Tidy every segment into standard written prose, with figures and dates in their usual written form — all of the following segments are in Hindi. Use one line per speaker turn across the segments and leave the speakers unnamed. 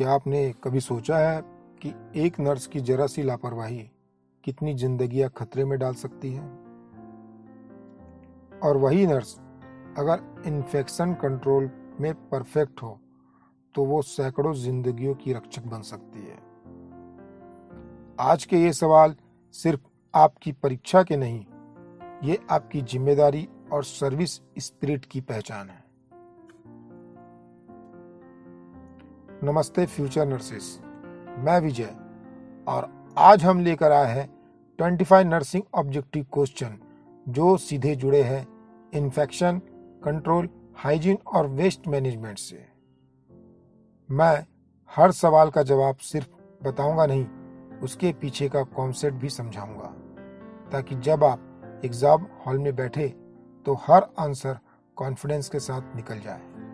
क्या आपने कभी सोचा है कि एक नर्स की जरा सी लापरवाही कितनी जिंदगियां खतरे में डाल सकती है? और वही नर्स अगर इन्फेक्शन कंट्रोल में परफेक्ट हो तो वो सैकड़ों जिंदगियों की रक्षक बन सकती है। आज के ये सवाल सिर्फ आपकी परीक्षा के नहीं, ये आपकी जिम्मेदारी और सर्विस स्पिरिट की पहचान है। नमस्ते फ्यूचर नर्सेस, मैं विजय और आज हम लेकर आए हैं 25 नर्सिंग ऑब्जेक्टिव क्वेश्चन जो सीधे जुड़े हैं इन्फेक्शन कंट्रोल, हाइजीन और वेस्ट मैनेजमेंट से। मैं हर सवाल का जवाब सिर्फ बताऊंगा नहीं, उसके पीछे का कॉन्सेप्ट भी समझाऊंगा, ताकि जब आप एग्जाम हॉल में बैठे तो हर आंसर कॉन्फिडेंस के साथ निकल जाए।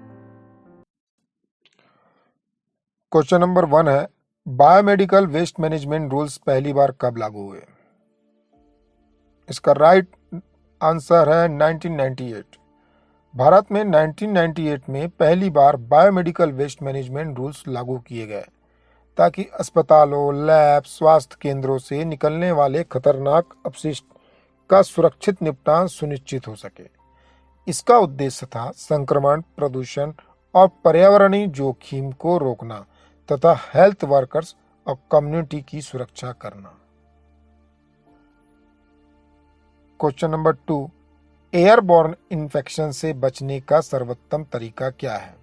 क्वेश्चन नंबर 1 है, बायोमेडिकल वेस्ट मैनेजमेंट रूल्स पहली बार कब लागू हुए? इसका राइट आंसर है 1998। भारत में 1998 में पहली बार बायोमेडिकल वेस्ट मैनेजमेंट रूल्स लागू किए गए ताकि अस्पतालों, लैब, स्वास्थ्य केंद्रों से निकलने वाले खतरनाक अपशिष्ट का सुरक्षित निपटान सुनिश्चित हो सके। इसका उद्देश्य था संक्रमण, प्रदूषण और पर्यावरणीय जोखिम को रोकना तथा हेल्थ वर्कर्स और कम्युनिटी की सुरक्षा करना। क्वेश्चन नंबर 2, एयरबॉर्न इन्फेक्शन से बचने का सर्वोत्तम तरीका क्या है?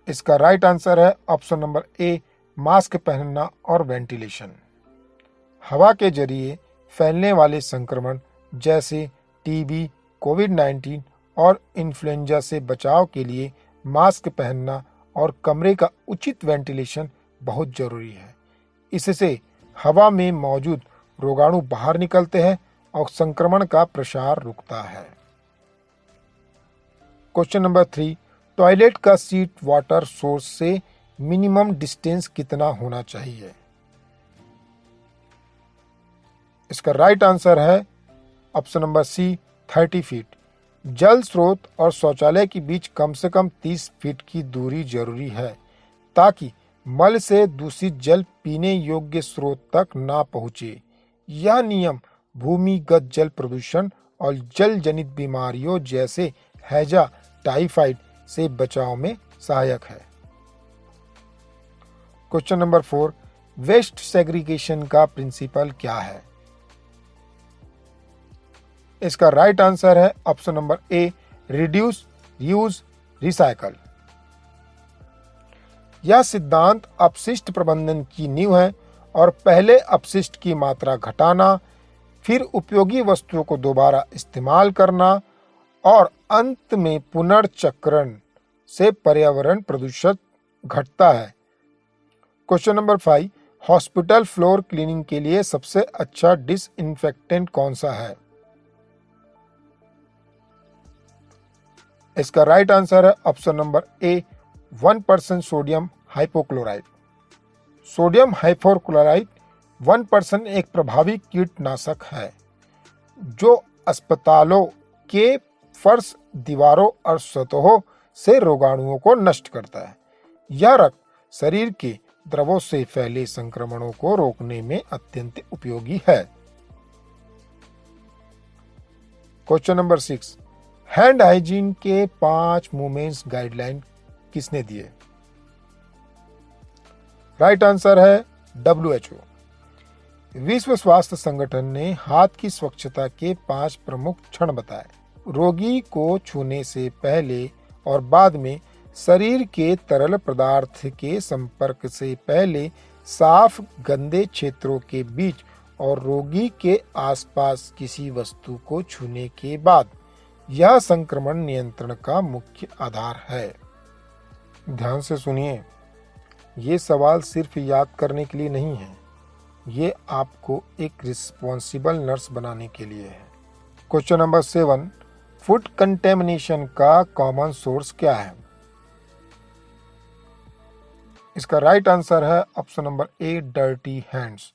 इसका राइट आंसर है ऑप्शन नंबर ए, मास्क पहनना और वेंटिलेशन। हवा के जरिए फैलने वाले संक्रमण जैसे टीबी, कोविड-19 और इन्फ्लुएंजा से बचाव के लिए मास्क पहनना और कमरे का उचित वेंटिलेशन बहुत जरूरी है। इससे हवा में मौजूद रोगाणु बाहर निकलते हैं और संक्रमण का प्रसार रुकता है। क्वेश्चन नंबर 3, टॉयलेट का सीट वाटर सोर्स से मिनिमम डिस्टेंस कितना होना चाहिए? इसका राइट आंसर है ऑप्शन नंबर सी, 30 फीट। जल स्रोत और शौचालय के बीच कम से कम 30 फीट की दूरी जरूरी है ताकि मल से दूषित जल पीने योग्य स्रोत तक ना पहुंचे। यह नियम भूमिगत जल प्रदूषण और जल जनित बीमारियों जैसे हैजा, टाइफाइड से बचाव में सहायक है। क्वेश्चन नंबर 4, वेस्ट सेग्रीगेशन का प्रिंसिपल क्या है? इसका राइट आंसर है ऑप्शन नंबर ए, रिड्यूस, रीयूज, रिसाइकल। यह सिद्धांत अपशिष्ट प्रबंधन की नींव है और पहले अपशिष्ट की मात्रा घटाना, फिर उपयोगी वस्तुओं को दोबारा इस्तेमाल करना और अंत में पुनर्चक्रण से पर्यावरण प्रदूषण घटता है। Question number 5, hospital floor cleaning के लिए सबसे अच्छा डिसइंफेक्टेंट कौन सा है? इसका राइट आंसर है option number A, 1% sodium hypochlorite. Sodium hypochlorite 1% एक प्रभावी कीटनाशक है जो अस्पतालों के फर्श, दीवारों और सतहों से रोगाणुओं को नष्ट करता है। यह रक्त शरीर के द्रवों से फैले संक्रमणों को रोकने में अत्यंत उपयोगी है। क्वेश्चन नंबर 6, हैंड हाइजीन के 5 मूवमेंट्स गाइडलाइन किसने दिए? राइट आंसर है WHO। विश्व स्वास्थ्य संगठन ने हाथ की स्वच्छता के 5 प्रमुख क्षण बताए। रोगी को छूने से पहले और बाद में, शरीर के तरल पदार्थ के संपर्क से पहले, साफ गंदे क्षेत्रों के बीच और रोगी के आसपास किसी वस्तु को छूने के बाद। यह संक्रमण नियंत्रण का मुख्य आधार है। ध्यान से सुनिए, ये सवाल सिर्फ याद करने के लिए नहीं है, ये आपको एक रिस्पॉन्सिबल नर्स बनाने के लिए है। क्वेश्चन नंबर 7, फूड कंटेमिनेशन का कॉमन सोर्स क्या है? इसका राइट आंसर है ऑप्शन नंबर ए, डर्टी हैंड्स।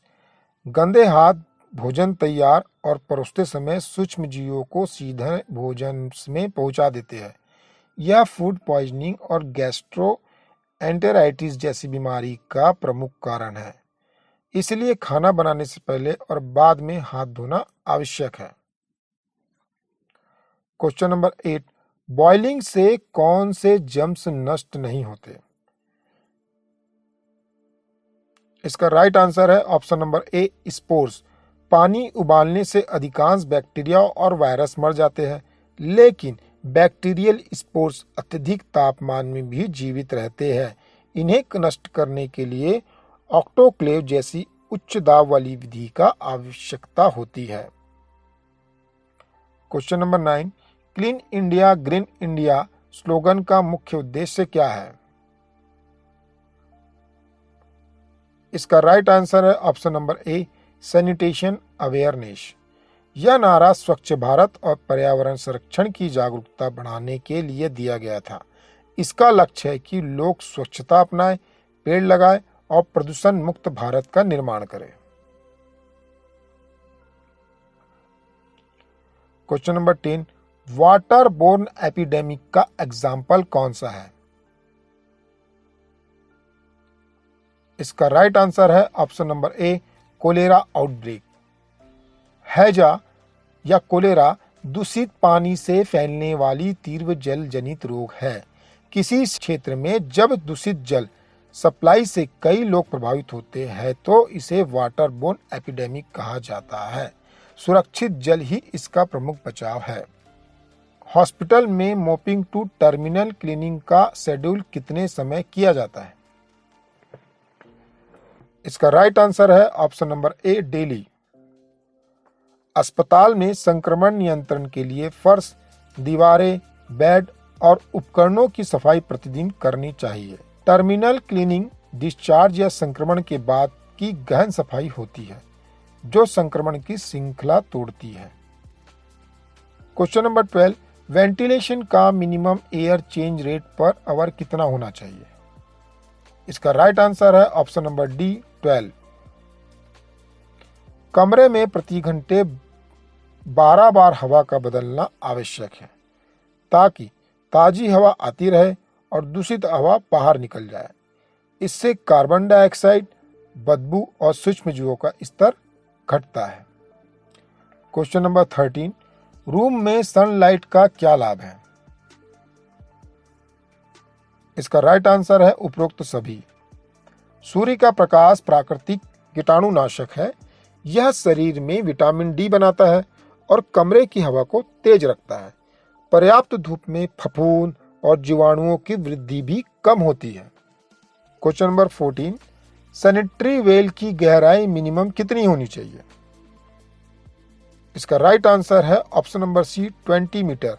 गंदे हाथ भोजन तैयार और परोसते समय सूक्ष्म जीवों को सीधे भोजन में पहुंचा देते हैं। यह फूड पॉइजनिंग और गैस्ट्रो एंटेराइटिस जैसी बीमारी का प्रमुख कारण है, इसलिए खाना बनाने से पहले और बाद में हाथ धोना आवश्यक है। क्वेश्चन नंबर 8, बॉइलिंग से कौन से जर्म्स नष्ट नहीं होते? इसका राइट आंसर है ऑप्शन नंबर ए, स्पोर्स। पानी उबालने से अधिकांश बैक्टीरिया और वायरस मर जाते हैं, लेकिन बैक्टीरियल स्पोर्स अत्यधिक तापमान में भी जीवित रहते हैं। इन्हें नष्ट करने के लिए ऑटोक्लेव जैसी उच्च दाब वाली विधि का आवश्यकता होती है। Question number 9, clean India green India slogan का मुख्य उद्देश्य क्या है? इसका राइट आंसर है ऑप्शन नंबर ए, सैनिटेशन अवेयरनेस। यह नारा स्वच्छ भारत और पर्यावरण संरक्षण की जागरूकता बढ़ाने के लिए दिया गया था। इसका लक्ष्य है कि लोग स्वच्छता अपनाएं, पेड़ लगाएं और प्रदूषण मुक्त भारत का निर्माण करें। Question number 10, water borne epidemic का एग्जाम्पल कौन सा है? इसका राइट आंसर है option number A, cholera outbreak. हैजा या कोलेरा दूषित पानी से फैलने वाली तीव्र जल जनित रोग है। किसी क्षेत्र में जब दूषित जल सप्लाई से कई लोग प्रभावित होते हैं तो इसे वाटर बोर्न एपिडेमिक कहा जाता है। सुरक्षित जल ही इसका प्रमुख बचाव है। हॉस्पिटल में मोपिंग टू टर्मिनल क्लीनिंग का शेड्यूल कितने समय किया जाता है? इसका राइट आंसर है ऑप्शन नंबर ए, डेली। अस्पताल में संक्रमण नियंत्रण के लिए फर्श, दीवारें, बेड और उपकरणों की सफाई प्रतिदिन करनी चाहिए। टर्मिनल क्लीनिंग डिस्चार्ज या संक्रमण के बाद की गहन सफाई होती है जो संक्रमण की श्रृंखला तोड़ती है। क्वेश्चन नंबर 12, वेंटिलेशन का minimum air change rate per hour कितना होना चाहिए? इसका राइट आंसर है ऑप्शन नंबर डी, 12। कमरे में प्रति घंटे 12 बार हवा का बदलना आवश्यक है ताकि ताजी हवा आती रहे और दूषित हवा बाहर निकल जाए। इससे कार्बन डाइऑक्साइड, बदबू और सूक्ष्मजीवों का स्तर घटता है। क्वेश्चन नंबर 13, रूम में सनलाइट का क्या लाभ है? इसका राइट आंसर है उपरोक्त सभी। सूर्य का प्रकाश प्राकृतिक कीटाणुनाशक है। यह शरीर में विटामिन डी बनाता है और कमरे की हवा को तेज रखता है। पर्याप्त धूप में फफूंद और जीवाणुओं की वृद्धि भी कम होती है। क्वेश्चन नंबर 14, सैनिटरी वेल की गहराई मिनिमम कितनी होनी चाहिए? इसका राइट आंसर है ऑप्शन नंबर सी, 20 मीटर।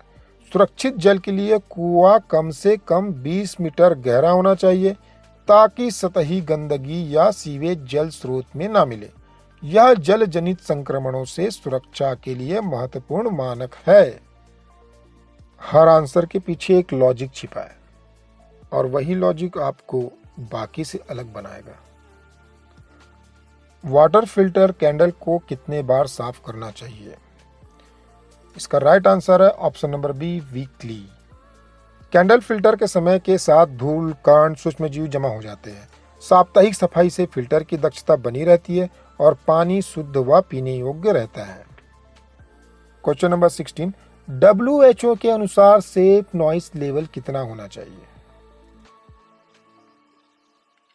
सुरक्षित जल के लिए कुआं कम से कम 20 मीटर गहरा होना चाहिए ताकि सतही गंदगी या सीवेज जल स्रोत में ना मिले। यह जल जनित संक्रमणों से सुरक्षा के लिए महत्वपूर्ण मानक है। हर आंसर के पीछे एक लॉजिक छिपा है और वही लॉजिक आपको बाकी से अलग बनाएगा। वाटर फिल्टर कैंडल को कितने बार साफ करना चाहिए? इसका राइट आंसर है option number B, weekly. Candle filter के समय के साथ धूल, कण, सूक्ष्मजीव जमा हो जाते हैं। साप्ताहिक सफाई से फिल्टर की दक्षता बनी रहती है और पानी शुद्ध व पीने योग्य रहता है। क्वेश्चन नंबर 16, WHO के अनुसार सेफ नॉइस लेवल कितना होना चाहिए?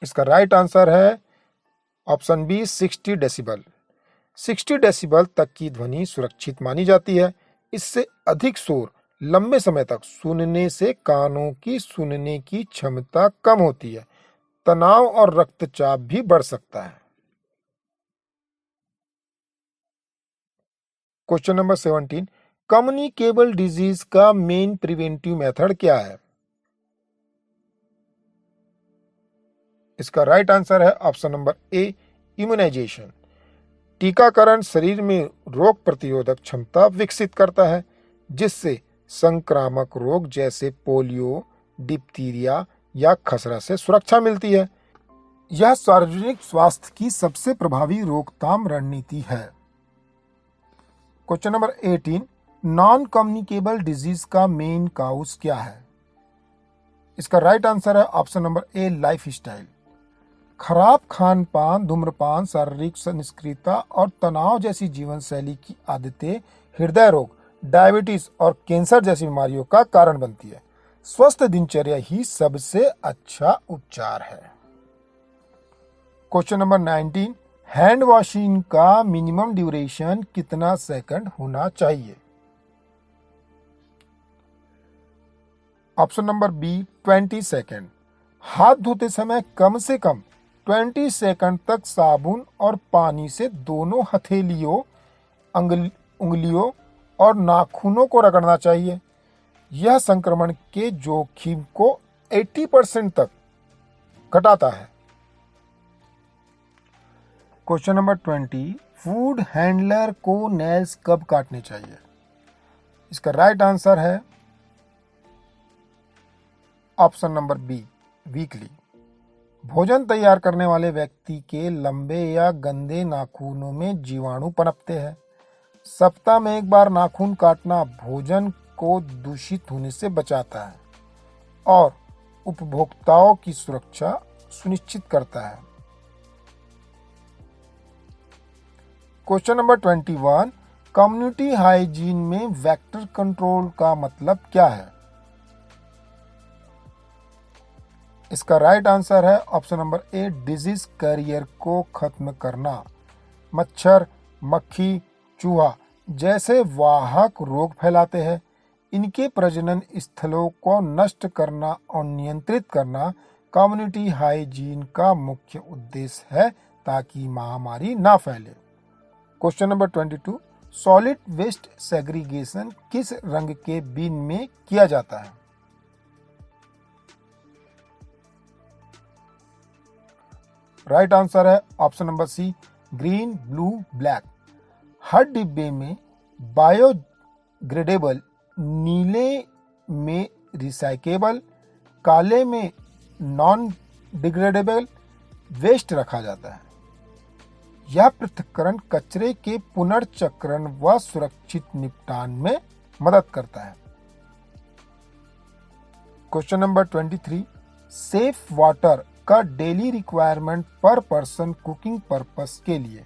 इसका राइट आंसर है ऑप्शन बी, 60 डेसिबल। 60 डेसिबल तक की ध्वनि सुरक्षित मानी जाती है। इससे अधिक शोर लंबे समय तक सुनने से कानों की सुनने की क्षमता कम होती है। तनाव और रक्तचाप भी बढ़ सकता है। क्वेश्चन नंबर 17, कम्युनिकेबल डिजीज का मेन प्रिवेंटिव मेथड क्या है? इसका राइट आंसर है ऑप्शन नंबर ए, इम्यूनाइजेशन। टीकाकरण शरीर में रोग प्रतिरोधक क्षमता विकसित करता है जिससे संक्रामक रोग जैसे पोलियो, डिप्थीरिया या खसरा से सुरक्षा मिलती है। यह सार्वजनिक स्वास्थ्य की सबसे प्रभावी रोकथाम रणनीति है। Question number 18, non communicable disease का मेन काउज क्या है? इसका राइट आंसर है ऑप्शन नंबर ए, लाइफ स्टाइल। खराब खान पान, धूम्रपान, शारीरिक निष्क्रियता और तनाव जैसी जीवन शैली की आदतें हृदय रोग, डायबिटीज और कैंसर जैसी बीमारियों का कारण बनती है। स्वस्थ दिनचर्या ही सबसे अच्छा उपचार है। क्वेश्चन नंबर 19, हैंड वॉशिंग का मिनिमम ड्यूरेशन कितना सेकंड होना चाहिए? Option number B, 20 second. हाथ धोते समय कम से कम 20 सेकंड तक साबुन और पानी से दोनों हथेलियों, उंगलियों और नाखूनों को रगड़ना चाहिए। यह संक्रमण के जोखिम को 80% तक घटाता है। क्वेश्चन नंबर 20, फूड हैंडलर को नेल्स कब काटने चाहिए? इसका राइट आंसर है ऑप्शन नंबर बी, वीकली। भोजन तैयार करने वाले व्यक्ति के लंबे या गंदे नाखूनों में जीवाणु पनपते हैं। सप्ताह में एक बार नाखून काटना भोजन को दूषित होने से बचाता है और उपभोक्ताओं की सुरक्षा सुनिश्चित करता है। क्वेश्चन नंबर 21, कम्युनिटी हाइजीन में वेक्टर कंट्रोल का मतलब क्या है? इसका राइट आंसर है option number A, disease carrier को खत्म करना। मच्छर, मक्खी, चूहा जैसे वाहक रोग फैलाते हैं। इनके प्रजनन स्थलों को नष्ट करना और नियंत्रित करना कम्युनिटी हाइजीन का मुख्य उद्देश्य है ताकि महामारी ना फैले। Question number 22, solid waste segregation किस रंग के बिन में किया जाता है? राइट आंसर है option number C, green, blue, black. हर डिब्बे में बायोग्रेडेबल, नीले में रिसाइकेबल, काले में नॉन डिग्रेडेबल वेस्ट रखा जाता है। यह पृथक्करण कचरे के पुनर्चक्रण व सुरक्षित निपटान में मदद करता है। क्वेश्चन नंबर 23, सेफ वाटर का डेली रिक्वायरमेंट पर पर्सन कुकिंग पर्पस के लिए?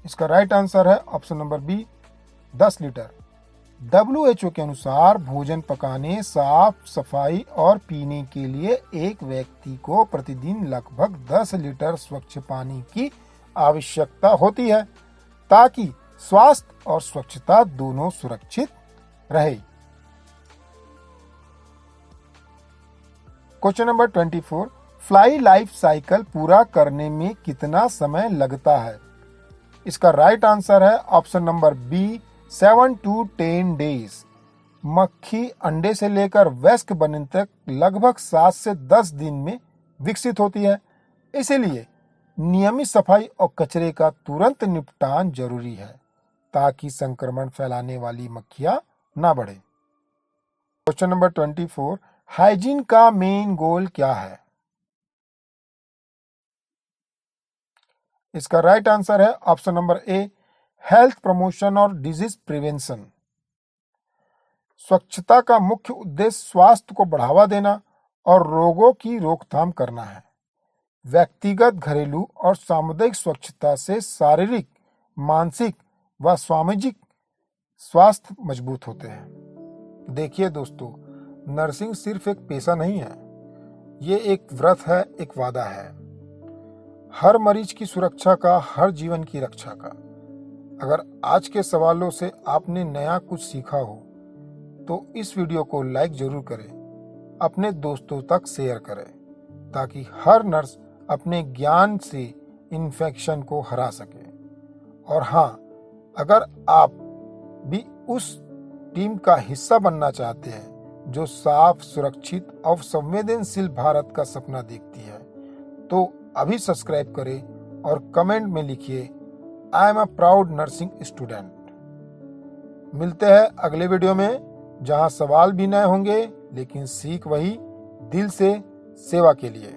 इसका राइट आंसर है option number B, 10 litre. WHO के अनुसार भोजन पकाने, साफ सफाई और पीने के लिए एक व्यक्ति को प्रतिदिन लगभग 10 लीटर स्वच्छ पानी की आवश्यकता होती है ताकि स्वास्थ्य और स्वच्छता दोनों सुरक्षित रहे। Question number 24, fly life cycle पूरा करने में कितना समय लगता है? इसका राइट आंसर है option number B, 7 to 10 days. मक्खी अंडे से लेकर वयस्क बनने तक लगभग 7 से 10 दिन में विकसित होती है। इसीलिए नियमित सफाई और कचरे का तुरंत निपटान जरूरी है ताकि संक्रमण फैलाने वाली मक्खियां ना बढ़े। क्वेश्चन नंबर 24, हाइजीन का मेन गोल क्या है? इसका राइट आंसर है ऑप्शन नंबर ए, हेल्थ प्रमोशन और डिजीज प्रिवेंशन। स्वच्छता का मुख्य उद्देश्य स्वास्थ्य को बढ़ावा देना और रोगों की रोकथाम करना है। व्यक्तिगत, घरेलू और सामुदायिक स्वच्छता से शारीरिक, मानसिक व सामाजिक स्वास्थ्य मजबूत होते हैं। देखिए दोस्तों, नर्सिंग सिर्फ एक पेशा नहीं है, ये एक व्रत है, एक वादा है। हर मरीज की सुरक्षा का, हर जीवन की रक्षा का। अगर आज के सवालों से आपने नया कुछ सीखा हो तो इस वीडियो को लाइक जरूर करें, अपने दोस्तों तक शेयर करें ताकि हर नर्स अपने ज्ञान से इन्फेक्शन को हरा सके। और हाँ, अगर आप भी उस टीम का हिस्सा बनना चाहते हैं जो साफ, सुरक्षित और संवेदनशील भारत का सपना देखती है, तो अभी सब्सक्राइब करें और कमेंट में लिखिए, I am a proud nursing student. मिलते हैं अगले वीडियो में जहां सवाल भी नए होंगे लेकिन सीख वही, दिल से सेवा के लिए।